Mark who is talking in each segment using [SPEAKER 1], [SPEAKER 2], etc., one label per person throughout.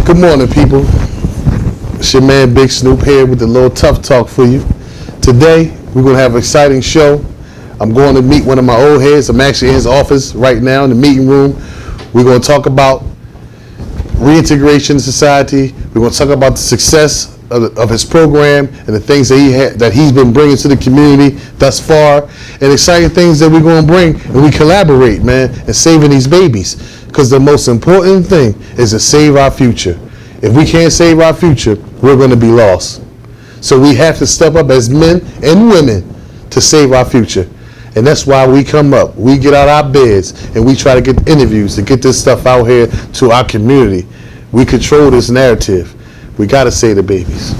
[SPEAKER 1] Good morning, people. It's your man Big Snoop here with a little tough talk for you. Today, we're going to have an exciting show. I'm going to meet one of my old heads. I'm actually in his office right now in the meeting room. We're going to talk about reintegration in society. We're going to talk about the success of his program and the things that he's been bringing to the community thus far, and exciting things that we're going to bring, and we collaborate, man, and saving these babies. Because the most important thing is to save our future. If we can't save our future, we're going to be lost. So we have to step up as men and women to save our future. And that's why we come up. We get out our beds and we try to get interviews to get this stuff out here to our community. We control this narrative. We got to save the babies.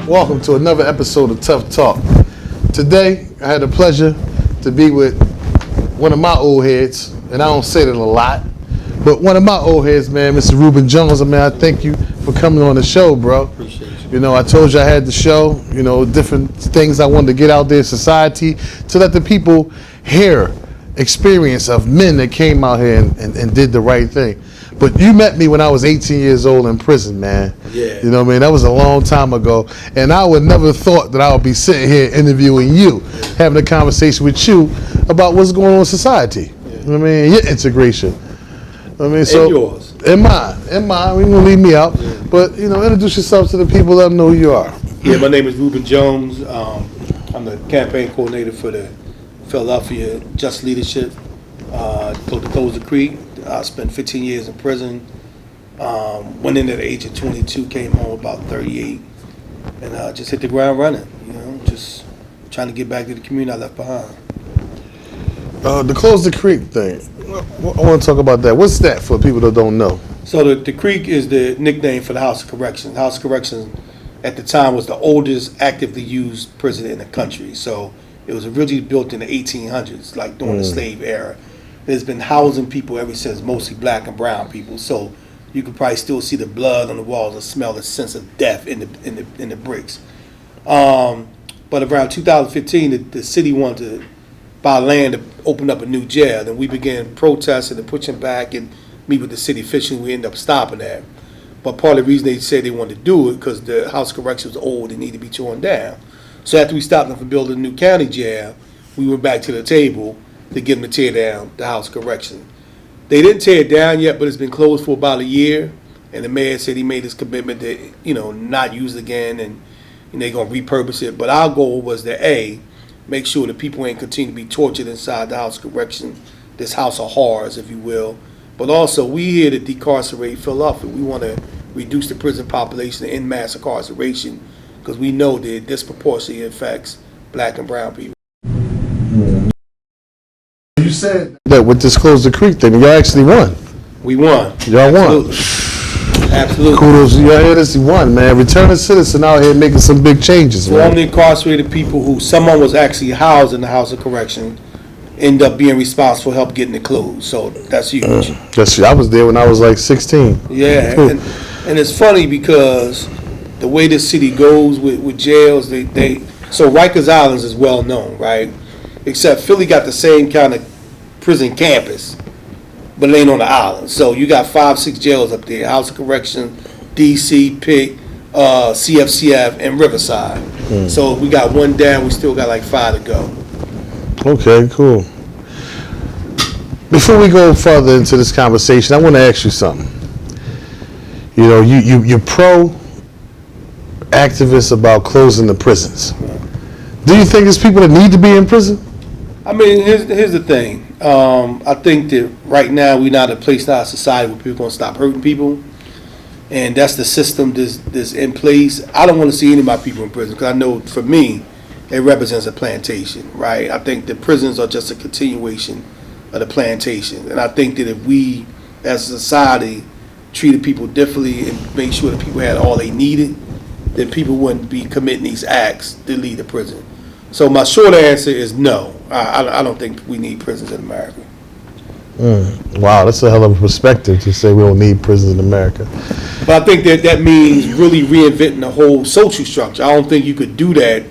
[SPEAKER 1] Welcome to another episode of Tough Talk. Today, I had the pleasure to be with one of my old heads, and I don't say that a lot, but one of my old heads, man, Mr. Ruben Jones. I thank you for coming on the show, bro.
[SPEAKER 2] Appreciate you.
[SPEAKER 1] You know, I told you I had the show, different things I wanted to get out there in society to let the people hear experience of men that came out here and did the right thing. But you met me when I was 18 years old in prison, man.
[SPEAKER 2] Yeah.
[SPEAKER 1] You know what I mean? That was a long time ago. And I would never thought that I would be sitting here interviewing you, having a conversation with you about what's going on in society. Yeah. You know what I mean? Your integration.
[SPEAKER 2] And yours.
[SPEAKER 1] And mine. We ain't gonna leave me out. Yeah. But, introduce yourself to the people, let them know who you are.
[SPEAKER 2] Yeah, my name is Ruben Jones. I'm the campaign coordinator for the Philadelphia Just Leadership, to Close the Creek. I spent 15 years in prison. Went in at the age of 22, came home about 38, and just hit the ground running. Just trying to get back to the community I left behind.
[SPEAKER 1] The Close the Creek thing. I want to talk about that. What's that for people that don't know?
[SPEAKER 2] So the Creek is the nickname for the House of Corrections. The House of Corrections at the time was the oldest actively used prison in the country. So it was originally built in the 1800s, like during the slave era. It's been housing people ever since, mostly black and brown people. So you could probably still see the blood on the walls and smell the sense of death in the bricks. But around 2015, the city wanted to buy land to open up a new jail, and we began protesting and pushing back and meet with the city officials. We ended up stopping that. But part of the reason they said they wanted to do it because the House of Corrections was old and needed to be torn down. So after we stopped them from building a new county jail, we went back to the table to get them to tear down the House of Correction. They didn't tear it down yet, but it's been closed for about a year, and the mayor said he made his commitment to, not use it again, and they're going to repurpose it. But our goal was to, make sure that people ain't continue to be tortured inside the House of Correction, this house of horrors, if you will. But also, we here to decarcerate Philadelphia. We want to reduce the prison population and end mass incarceration, because we know that it disproportionately affects black and brown people.
[SPEAKER 1] You said that with this Close the Creek thing, y'all actually won.
[SPEAKER 2] We won.
[SPEAKER 1] Y'all won.
[SPEAKER 2] Absolutely.
[SPEAKER 1] Kudos to y'all here. This won, man. Returning citizen out here making some big changes, man.
[SPEAKER 2] Formerly incarcerated people who someone was actually housed in the House of Correction end up being responsible for help getting it closed. So that's huge.
[SPEAKER 1] I was there when I was like 16.
[SPEAKER 2] Yeah,
[SPEAKER 1] Cool.
[SPEAKER 2] and it's funny because the way this city goes with jails, so Rikers Island is well known, right? Except Philly got the same kind of prison campus, but it ain't on the island. So you got 5-6 jails up there: House of Correction, DC, Pitt, CFCF, and Riverside. So we got one down. We still got like 5 to go.
[SPEAKER 1] Okay, cool. Before we go further into this conversation, I want to ask you something. You're pro activists about closing the prisons. Do you think there's people that need to be in prison?
[SPEAKER 2] I mean, here's the thing. I think that right now we're not at a place in our society where people are going to stop hurting people. And that's the system that's in place. I don't want to see any of my people in prison because I know for me, it represents a plantation, right? I think the prisons are just a continuation of the plantation. And I think that if we, as a society, treated people differently and made sure that people had all they needed, then people wouldn't be committing these acts to leave the prison. So my short answer is no. I don't think we need prisons in America.
[SPEAKER 1] Wow, that's a hell of a perspective to say we don't need prisons in America.
[SPEAKER 2] But I think that means really reinventing the whole social structure. I don't think you could do that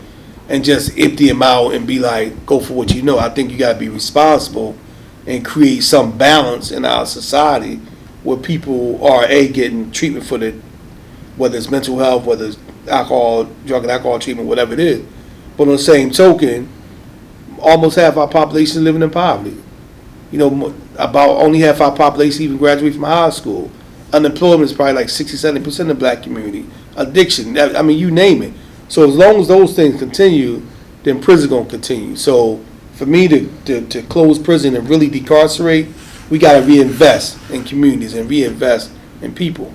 [SPEAKER 2] and just empty them out and be like, go for what you know. I think you got to be responsible and create some balance in our society where people are getting treatment for whether it's mental health, whether it's drug and alcohol treatment, whatever it is. But on the same token, almost half our population is living in poverty. About only half our population even graduate from high school. Unemployment is probably like 60-70% in the black community. Addiction, I mean, you name it. So as long as those things continue, then prison's going to continue. So for me to close prison and really decarcerate, we got to reinvest in communities and reinvest in people.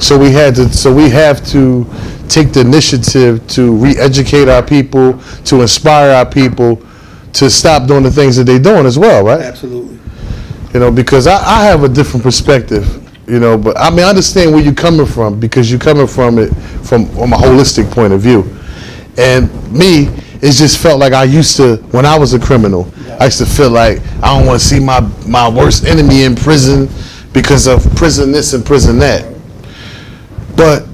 [SPEAKER 1] So we have to take the initiative to re-educate our people, to inspire our people to stop doing the things that they're doing as well, right?
[SPEAKER 2] Absolutely.
[SPEAKER 1] Because I have a different perspective, but I mean, I understand where you're coming from, because you're coming from it from a holistic point of view. And me, it just felt like I used to, when I was a criminal, I used to feel like I don't want to see my worst enemy in prison because of prison this and prison that. But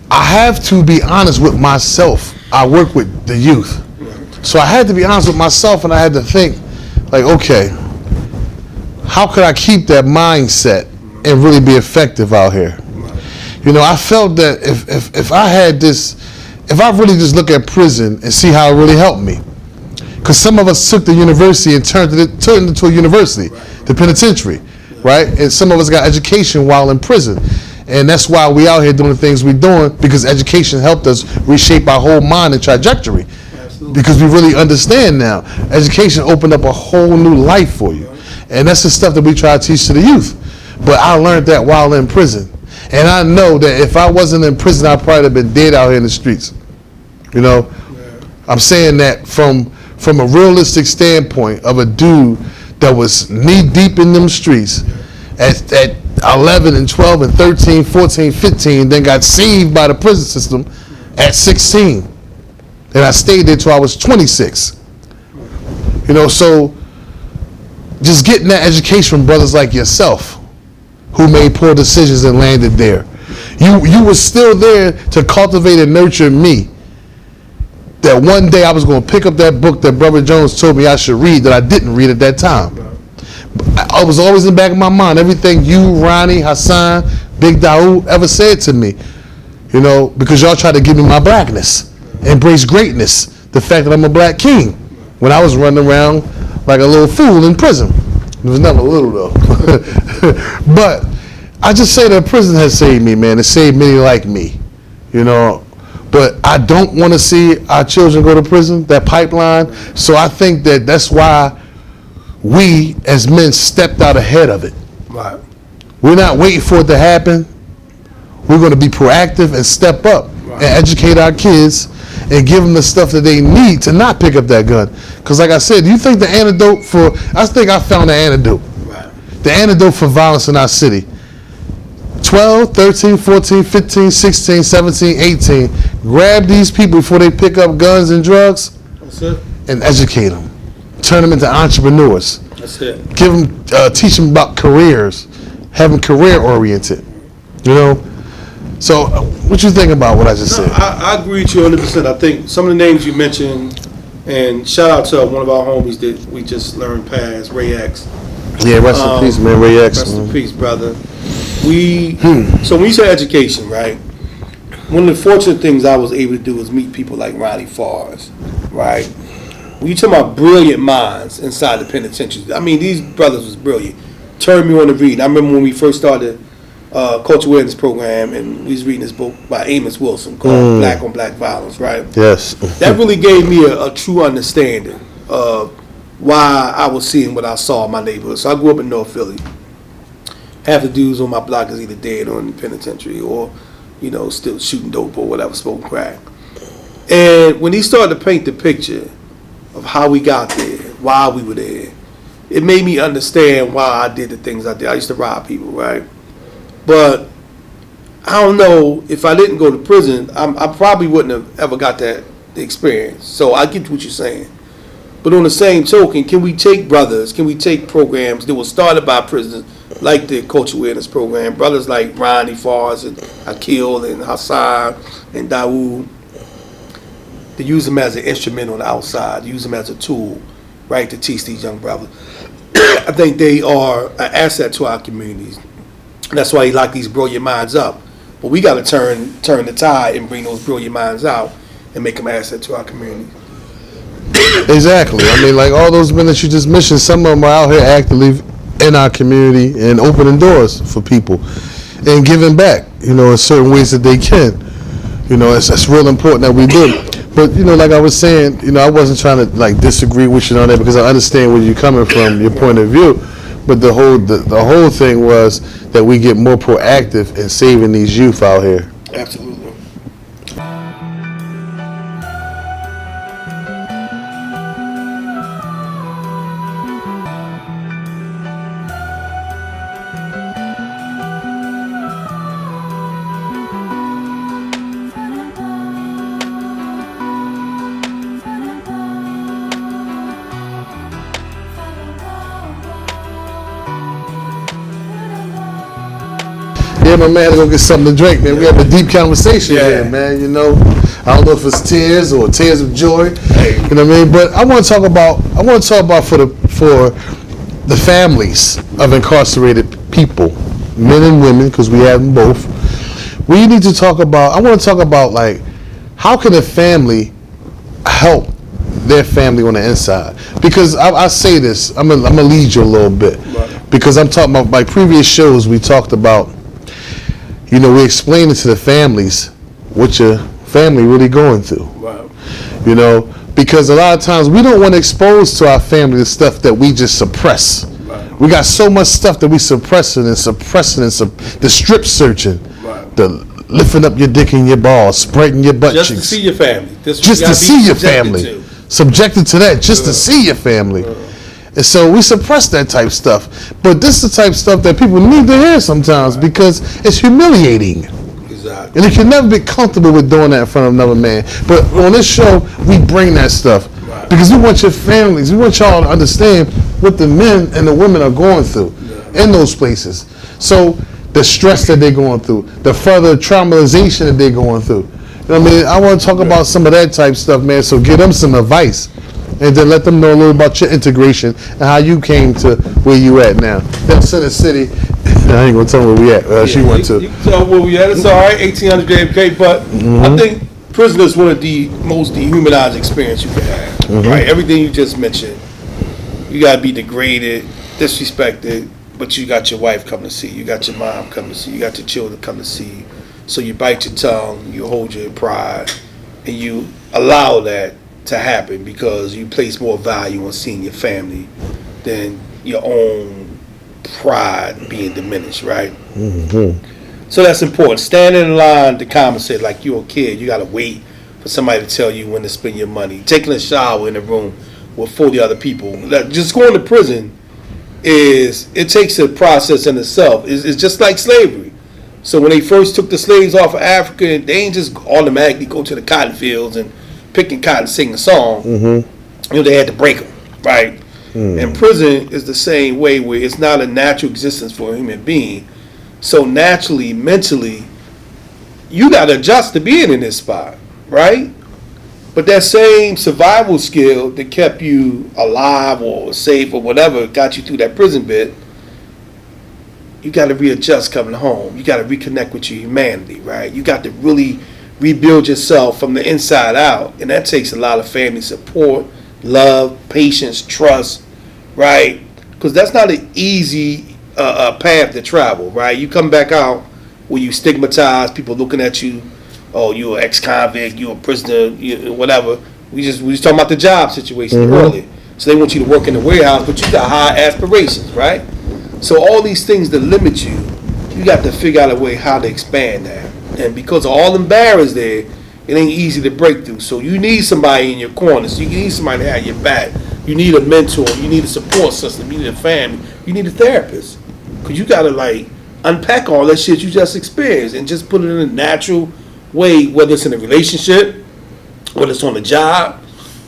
[SPEAKER 1] I have to be honest with myself. I work with the youth. So I had to be honest with myself, and I had to think, like, okay, how could I keep that mindset and really be effective out here? I felt that if I had this, if I really just look at prison and see how it really helped me, because some of us took the university and turned it into a university, the penitentiary, right? And some of us got education while in prison. And that's why we out here doing the things we're doing, because education helped us reshape our whole mind and trajectory. Absolutely. Because we really understand now. Education opened up a whole new life for you. And that's the stuff that we try to teach to the youth. But I learned that while in prison. And I know that if I wasn't in prison, I'd probably have been dead out here in the streets. I'm saying that from a realistic standpoint of a dude that was knee deep in them streets at 11 and 12 and 13, 14, 15, then got saved by the prison system at 16. And I stayed there till I was 26. So just getting that education from brothers like yourself who made poor decisions and landed there. You were still there to cultivate and nurture me. That one day I was going to pick up that book that Ruben Jones told me I should read that I didn't read at that time. I was always in the back of my mind, everything you, Ronnie, Hassan, Big Daoud ever said to me, because y'all tried to give me my blackness, embrace greatness, the fact that I'm a black king, when I was running around like a little fool in prison. It was never little though. But I just say that prison has saved me, man. It saved many like me, But I don't want to see our children go to prison, that pipeline. So I think that's why we as men stepped out ahead of it.
[SPEAKER 2] Right.
[SPEAKER 1] We're not waiting for it to happen. We're going to be proactive and step up and educate our kids and give them the stuff that they need to not pick up that gun. Because like I said, do you think the antidote I think I found the antidote. Right. The antidote for violence in our city. 12, 13, 14, 15, 16, 17, 18. Grab these people before they pick up guns and drugs.
[SPEAKER 2] That's it.
[SPEAKER 1] And educate them. Turn them into entrepreneurs.
[SPEAKER 2] That's it.
[SPEAKER 1] Teach them about careers. Have them career oriented. So what you think about what I just said?
[SPEAKER 2] I agree with you 100%. I think some of the names you mentioned, and shout out to one of our homies that we just learned past, Ray X.
[SPEAKER 1] Yeah, rest in peace, man. Ray X.
[SPEAKER 2] Rest in peace, brother. So when you say education, right? One of the fortunate things I was able to do was meet people like Ronnie Fars, right? When you talk about brilliant minds inside the penitentiary, I mean, these brothers was brilliant. Turned me on to reading. I remember when we first started Culture Awareness Program, and we was reading this book by Amos Wilson called Black on Black Violence, right?
[SPEAKER 1] Yes.
[SPEAKER 2] That really gave me a true understanding of why I was seeing what I saw in my neighborhood. So I grew up in North Philly. Half the dudes on my block is either dead or in the penitentiary or, still shooting dope or whatever, smoking crack. And when he started to paint the picture of how we got there, why we were there, it made me understand why I did the things I did. I used to rob people, right? But I don't know if I didn't go to prison, I probably wouldn't have ever got that experience. So I get what you're saying. But on the same token, can we take programs that were started by prisoners, like the Cultural Awareness Program, brothers like Ronnie Fars and Akil and Hassan and Dawood, to use them as an instrument on the outside, use them as a tool, right, to teach these young brothers. I think they are an asset to our communities. That's why you lock these brilliant minds up. But we got to turn the tide and bring those brilliant minds out and make them an asset to our community.
[SPEAKER 1] Exactly. I mean, like all those men that you just mentioned, some of them are out here actively in our community and opening doors for people and giving back, in certain ways that they can. It's real important that we do. But, like I was saying, I wasn't trying to like disagree with you on that because I understand where you're coming from, your point of view. But the whole thing was that we get more proactive in saving these youth out here.
[SPEAKER 2] Absolutely.
[SPEAKER 1] Yeah, my man, had to go get something to drink, man. We have a deep conversation here, man. I don't know if it's tears or tears of joy.
[SPEAKER 2] Hey.
[SPEAKER 1] You know what I mean? But I want to talk about for the families of incarcerated people, men and women, because we have them both. I want to talk about like how can a family help their family on the inside? Because I say this, I'm gonna lead you a little bit, right. Because I'm talking about my previous shows. We talked about. We explain it to the families what your family really going through.
[SPEAKER 2] Wow.
[SPEAKER 1] Because a lot of times we don't want to expose to our family the stuff that we just suppress.
[SPEAKER 2] Right.
[SPEAKER 1] We got so much stuff that we suppressing, the strip searching,
[SPEAKER 2] right.
[SPEAKER 1] The lifting up your dick and your balls, spreading your butt cheeks.
[SPEAKER 2] Just to see your family.
[SPEAKER 1] Just to see your family. Subjected to that, just to see your family. And so we suppress that type stuff. But this is the type of stuff that people need to hear sometimes because it's humiliating.
[SPEAKER 2] Exactly.
[SPEAKER 1] And you can never be comfortable with doing that in front of another man. But on this show, we bring that stuff. Right. Because we want your families, we want y'all to understand what the men and the women are going through in those places. So the stress that they're going through, the further traumatization that they're going through. I want to talk about some of that type stuff, man. So give them some advice. And then let them know a little about your integration and how you came to where you at now. That's Center City. I ain't gonna tell them where we at. She went to.
[SPEAKER 2] You can tell where we at. It's all right. 1800 JFK. But I think prison is one of the most dehumanized experience you can have. Right. Everything you just mentioned. You gotta be degraded, disrespected, but you got your wife coming to see you. You got your mom coming to see you. You got your children coming to see you. So you bite your tongue. You hold your pride, and you allow that to happen because you place more value on seeing your family than your own pride being diminished, right? So that's important. Standing in line to compensate like you're a kid, you gotta wait for somebody to tell you when to spend your money. Taking a shower in a room with 40 other people. Just going to prison it takes a process in itself. It's just like slavery. So when they first took the slaves off of Africa, they ain't just automatically go to the cotton fields and picking cotton, sing a song. They had to break them, right? And prison is the same way, where it's not a natural existence for a human being. So naturally, mentally, you got to adjust to being in this spot, right? But that same survival skill that kept you alive or safe or whatever got you through that prison bit, you got to readjust coming home. You got to reconnect with your humanity, right? You got to really rebuild yourself from the inside out, and that takes a lot of family support, love, patience, trust, right? Because that's not an easy path to travel, right? You come back out where you stigmatized, people looking at you, oh, you're an ex-convict, you're a prisoner, whatever. We just talking about the job situation earlier. So they want you to work in the warehouse, but you got high aspirations, right? So all these things that limit you, you got to figure out a way how to expand that. And because of all them barriers there, it ain't easy to break through. So you need somebody in your corner. So you need somebody to have your back. You need a mentor. You need a support system. You need a family. You need a therapist. Because you got to unpack all that shit you just experienced and just put it in a natural way, whether it's in a relationship, whether it's on the job,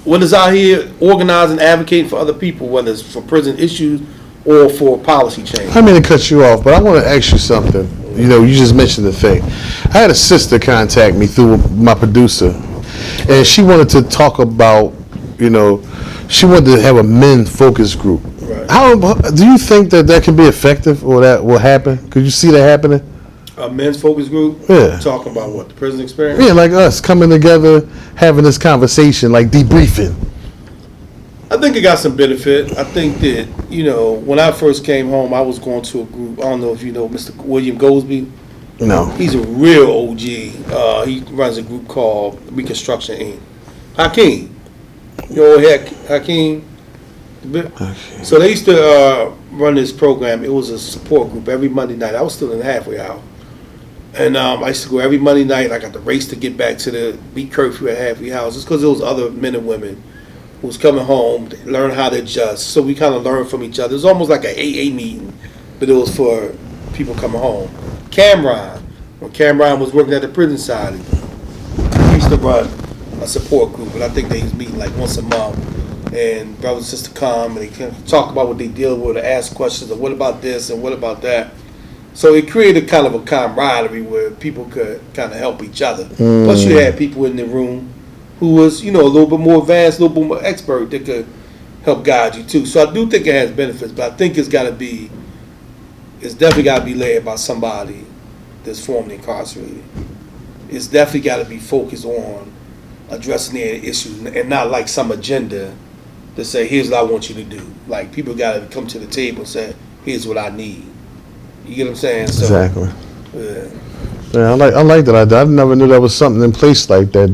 [SPEAKER 2] whether it's out here organizing, advocating for other people, whether it's for prison issues or for policy change.
[SPEAKER 1] I mean to cut you off, but I want to ask you something. You know, you just mentioned the thing. I had a sister contact me through my producer, and she wanted to talk about, you know, she wanted to have a men focus group.
[SPEAKER 2] Right.
[SPEAKER 1] How do you think that can be effective, or that will happen? Could you see that happening?
[SPEAKER 2] A men's focus group?
[SPEAKER 1] Yeah.
[SPEAKER 2] Talking about what? The prison experience?
[SPEAKER 1] Yeah, like us coming together, having this conversation, like debriefing.
[SPEAKER 2] I think it got some benefit. I think that, you know, when I first came home, I was going to a group. I don't know if you know Mr. William Goldsby.
[SPEAKER 1] No.
[SPEAKER 2] He's a real OG. He runs a group called Reconstruction Inc. Hakeem. You know Hakeem?
[SPEAKER 1] Okay.
[SPEAKER 2] So they used to run this program. It was a support group every Monday night. I was still in the halfway house. And I used to go every Monday night. I got the race to get back to the beat curfew at halfway house. Just because there was other men and women who was coming home, learn how to adjust. So we kind of learned from each other. It was almost like an AA meeting, but it was for people coming home. Cameron, when Cameron was working at the prison side, he used to run a support group, and I think they was meeting like once a month. And brothers and sisters come and they can talk about what they deal with, or ask questions of what about this and what about that. So it created kind of a camaraderie where people could kind of help each other. Plus you had people in the room who was, you know, a little bit more advanced, a little bit more expert that could help guide you too. So I do think it has benefits, but I think it's definitely got to be led by somebody that's formerly incarcerated. It's definitely got to be focused on addressing their issues and not like some agenda to say, here's what I want you to do. Like, people got to come to the table and say, here's what I need. You get what I'm saying? So,
[SPEAKER 1] Exactly.
[SPEAKER 2] yeah.
[SPEAKER 1] Yeah, I like that idea. I never knew there was something in place like that.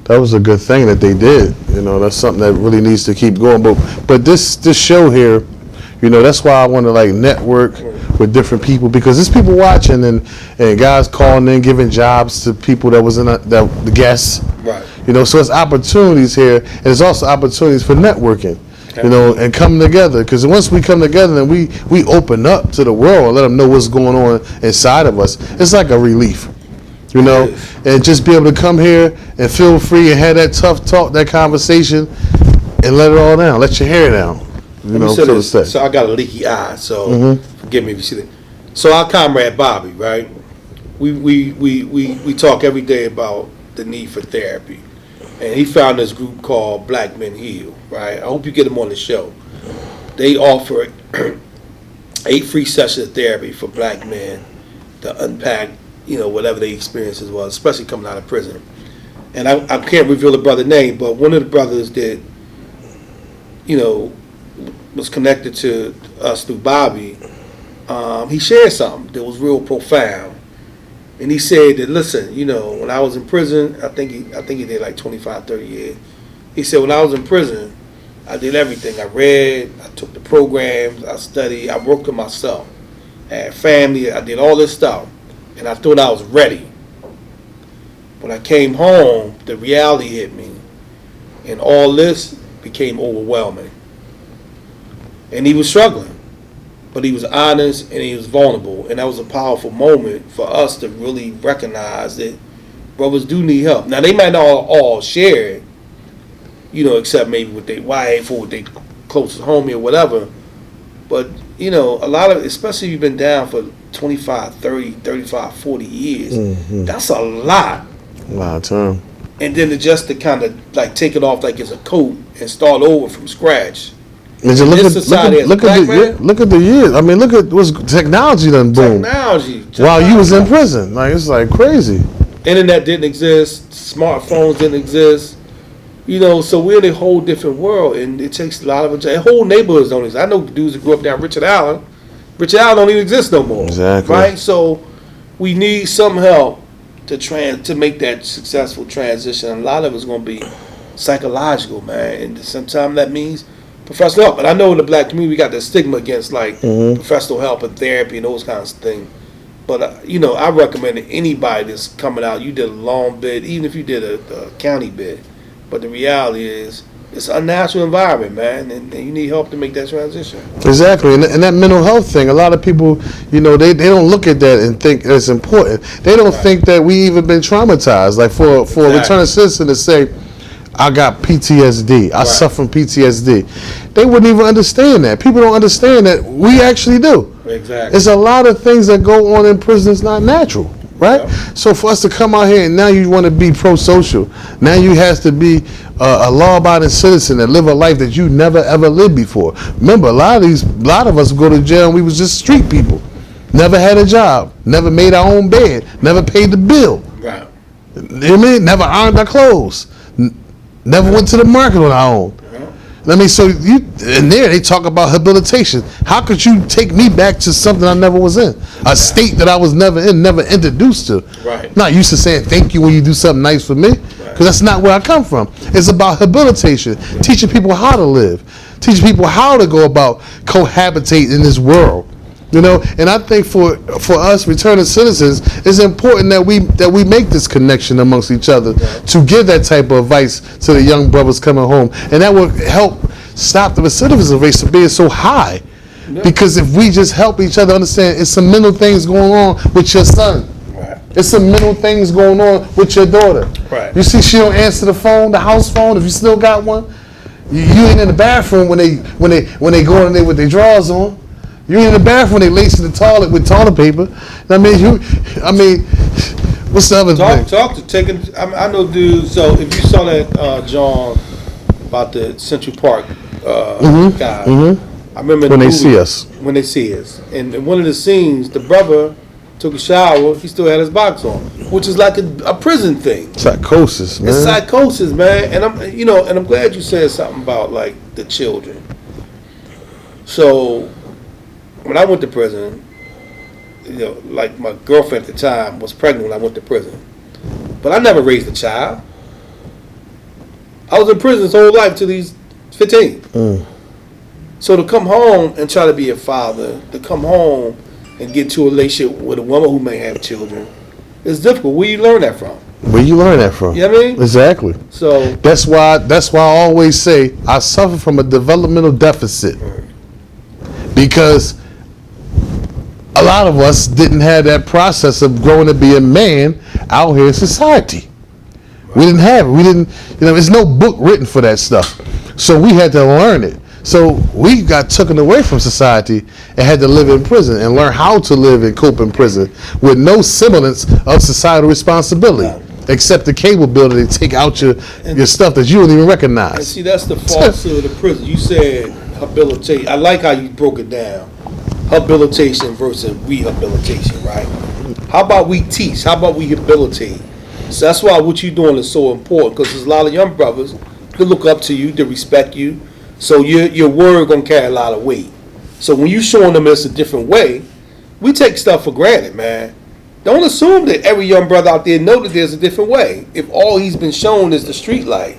[SPEAKER 1] That was a good thing that they did. You know, that's something that really needs to keep going. But this show here, you know, that's why I want to like network with different people, because there's people watching and guys calling in, giving jobs to people that was the guests.
[SPEAKER 2] Right.
[SPEAKER 1] You know, so it's opportunities here, and it's also opportunities for networking. You know, and coming together, because once we come together and we open up to the world and let them know what's going on inside of us, it's like a relief. You know, and just be able to come here and feel free and have that tough talk, that conversation, and let it all down, let your hair down. You know,
[SPEAKER 2] So I got a leaky eye, so forgive me if you see that. So our comrade Bobby, right? We talk every day about the need for therapy, and he found this group called Black Men Heal, right? I hope you get him on the show. They offer 8 free sessions of therapy for black men to unpack, you know, whatever they experience as well, especially coming out of prison. And I can't reveal the brother's name, but one of the brothers that, you know, was connected to us through Bobby, he shared something that was real profound. And he said that, listen, you know, when I was in prison, I think he did like 25, 30 years. He said, when I was in prison, I did everything. I read, I took the programs, I studied, I worked with myself. I had family, I did all this stuff. And I thought I was ready. When I came home, the reality hit me. And all this became overwhelming. And he was struggling. But he was honest and he was vulnerable. And that was a powerful moment for us to really recognize that brothers do need help. Now, they might not all share it, you know, except maybe with their wife or with their closest homie or whatever. But, you know, a lot of, especially if you've been down for 25, 30, 35, 40 years, that's a lot.
[SPEAKER 1] A lot of time.
[SPEAKER 2] And then to kind of like take it off like it's a coat and start over from scratch.
[SPEAKER 1] And just look at the years. I mean, look at what's technology done boom.
[SPEAKER 2] Technology.
[SPEAKER 1] While you was in prison, like it's like crazy.
[SPEAKER 2] Internet didn't exist. Smartphones didn't exist. You know, so we're in a whole different world, and it takes a lot of whole neighborhoods don't exist. I know dudes that grew up down Richard Allen. Richard Allen don't even exist no more.
[SPEAKER 1] Exactly.
[SPEAKER 2] Right. So we need some help to make that successful transition. And a lot of it's going to be psychological, man, and sometimes that means professional help. But I know in the black community we got that stigma against like professional help and therapy and those kinds of things. But you know, I recommend that anybody that's coming out, you did a long bid, even if you did a county bid. But the reality is it's an unnatural environment, man, and you need help to make that transition.
[SPEAKER 1] Exactly, and that mental health thing, a lot of people, they don't look at that and think it's important. They don't think that we even been traumatized. Like for a returning citizen to say, I got PTSD, I suffer from PTSD, they wouldn't even understand that. People don't understand that we actually do.
[SPEAKER 2] Exactly.
[SPEAKER 1] There's a lot of things that go on in prison that's not natural. Right? Yep. So for us to come out here and now you want to be pro-social, now you have to be a law-abiding citizen that live a life that you never ever lived before. Remember, a lot of us go to jail and we was just street people, never had a job, never made our own bed, never paid the bill.
[SPEAKER 2] Right.
[SPEAKER 1] You know what I mean? Never ironed our clothes, never went to the market on our own. I mean, so in there they talk about habilitation. How could you take me back to something I never was in, a state that I was never in, never introduced to?
[SPEAKER 2] Right.
[SPEAKER 1] Not used to saying thank you when you do something nice for me, because that's not where I come from. It's about habilitation, teaching people how to live, teaching people how to go about cohabitate in this world. And I think for us returning citizens, it's important that we make this connection amongst each other to give that type of advice to the young brothers coming home, and that will help stop the recidivism rates from being so high. Yeah. Because if we just help each other understand, it's some mental things going on with your son. Right. It's some mental things going on with your daughter. Right. You see, she don't answer the phone, the house phone. If you still got one, you ain't in the bathroom when they go in there with their drawers on. You ain't in the bathroom, they lace in the toilet with toilet paper. What's the other thing?
[SPEAKER 2] Talk to taking. I know, dude. So if you saw that John about the Central Park guy, I remember
[SPEAKER 1] when they see us.
[SPEAKER 2] When they see us, and in one of the scenes, the brother took a shower. He still had his box on, which is like a prison thing.
[SPEAKER 1] Psychosis, man.
[SPEAKER 2] It's psychosis, man. And I'm glad you said something about like the children. So when I went to prison, like my girlfriend at the time was pregnant when I went to prison. But I never raised a child. I was in prison his whole life till he's 15. So to come home and try to be a father, to come home and get into a relationship with a woman who may have children, it's difficult. Where you learn that from?
[SPEAKER 1] Where you learn that from?
[SPEAKER 2] You know what I mean?
[SPEAKER 1] Exactly.
[SPEAKER 2] So
[SPEAKER 1] that's why I always say I suffer from a developmental deficit. Because a lot of us didn't have that process of growing to be a man out here in society. We didn't have it. We didn't, there's no book written for that stuff. So we had to learn it. So we got taken away from society and had to live in prison and learn how to live and cope in prison with no semblance of societal responsibility, except the cable bill that they take out your stuff that you don't even recognize.
[SPEAKER 2] And see, that's the falsehood of the prison. You said habilitation. I like how you broke it down. Habilitation versus rehabilitation, right? How about we teach? How about we habilitate? So that's why what you're doing is so important, because there's a lot of young brothers that look up to you, that respect you. So your word gonna carry a lot of weight. So when you showing them it's a different way, we take stuff for granted, man. Don't assume that every young brother out there know that there's a different way. If all he's been shown is the street light,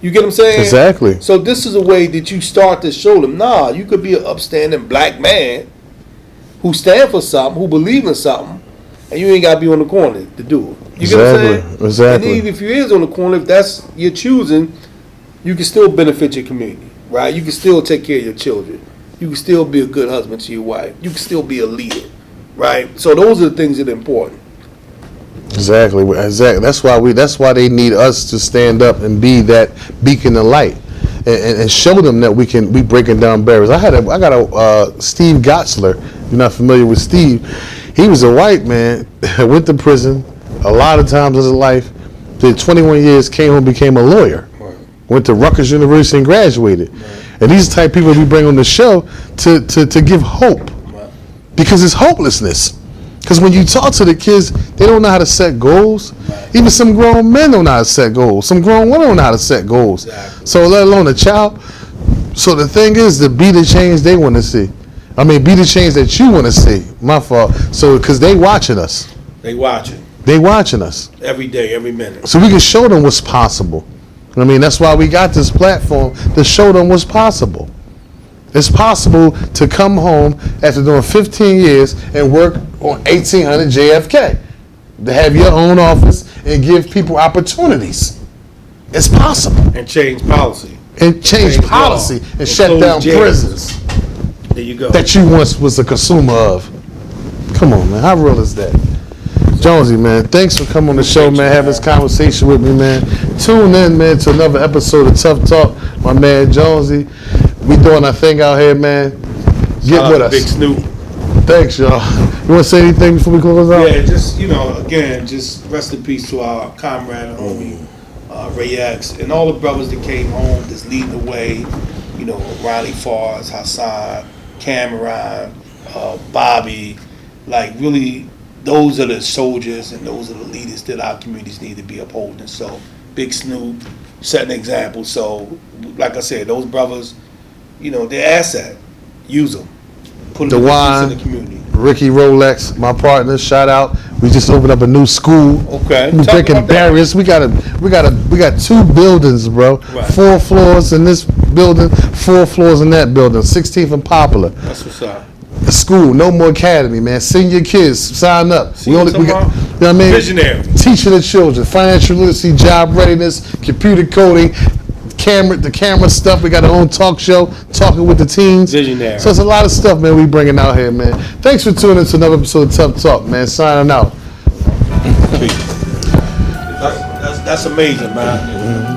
[SPEAKER 2] you get what I'm saying?
[SPEAKER 1] Exactly.
[SPEAKER 2] So this is a way that you start to show them, nah, you could be an upstanding black man who stand for something, who believe in something, and you ain't got to be on the corner to do it. You get what I'm saying?
[SPEAKER 1] Exactly.
[SPEAKER 2] And even if you is on the corner, if that's your choosing, you can still benefit your community, right? You can still take care of your children. You can still be a good husband to your wife. You can still be a leader, right? So those are the things that are important.
[SPEAKER 1] Exactly. That's why they need us to stand up and be that beacon of light, and show them that we breaking down barriers. I got a Steve Gotzler. You're not familiar with Steve? He was a white man, went to prison a lot of times in his life. Did 21 years, came home, became a lawyer. Right. Went to Rutgers University and graduated. Right. And these are the type of people we bring on the show to give hope, right. Because it's hopelessness. Because when you talk to the kids, they don't know how to set goals. Right. Even some grown men don't know how to set goals. Some grown women don't know how to set goals. Exactly. So let alone a child. So the thing is to be the change they want to see. I mean, be the change that you want to see. My fault. So because they watching us.
[SPEAKER 2] They watching.
[SPEAKER 1] They watching us.
[SPEAKER 2] Every day, every minute.
[SPEAKER 1] So we can show them what's possible. I mean, that's why we got this platform, to show them what's possible. It's possible to come home after doing 15 years and work on 1800 JFK, to have your own office and give people opportunities. It's possible.
[SPEAKER 2] And change policy.
[SPEAKER 1] and change
[SPEAKER 2] Change
[SPEAKER 1] policy
[SPEAKER 2] law.
[SPEAKER 1] and shut
[SPEAKER 2] close
[SPEAKER 1] down
[SPEAKER 2] jails.
[SPEAKER 1] prisons
[SPEAKER 2] There you go.
[SPEAKER 1] that you once was a consumer of. Come on, man. How real is that? Jonesy, man, thanks for coming on the show, man, having this conversation with me, man. Tune in, man, to another episode of Tough Talk. My man, Jonesy. We doing our thing out here, man. Get
[SPEAKER 2] Shout out
[SPEAKER 1] with
[SPEAKER 2] to
[SPEAKER 1] us.
[SPEAKER 2] Big Snoop.
[SPEAKER 1] Thanks, y'all. You want to say anything before we close out?
[SPEAKER 2] Yeah, just, again, just rest in peace to our comrade and homie, Ray X, and all the brothers that came home that's leading the way. Ronnie Fars, Hassan, Cameron, Bobby. Like, really, those are the soldiers and those are the leaders that our communities need to be upholding. So, Big Snoop setting an example. So, like I said, those brothers, they're asset. Use them. Put them in the community.
[SPEAKER 1] Ricky Rolex, my partner, shout out. We just opened up a new school.
[SPEAKER 2] Okay.
[SPEAKER 1] We're
[SPEAKER 2] Talk
[SPEAKER 1] breaking
[SPEAKER 2] about that.
[SPEAKER 1] barriers. We got 2 buildings, bro.
[SPEAKER 2] Right.
[SPEAKER 1] 4 floors in this building, 4 floors in that building. 16th and Popular.
[SPEAKER 2] That's what's up.
[SPEAKER 1] A school, no more academy, man. Send your kids, sign up.
[SPEAKER 2] See what I'm talking about?
[SPEAKER 1] You know what I mean?
[SPEAKER 2] Visionary.
[SPEAKER 1] Teaching the children, financial literacy, job readiness, computer coding, the camera stuff. We got our own talk show, talking with the teens.
[SPEAKER 2] Visionary.
[SPEAKER 1] So it's a lot of stuff, man, we bringing out here, man. Thanks for tuning in to another episode of Tough Talk, man. Signing out.
[SPEAKER 2] That's amazing, man.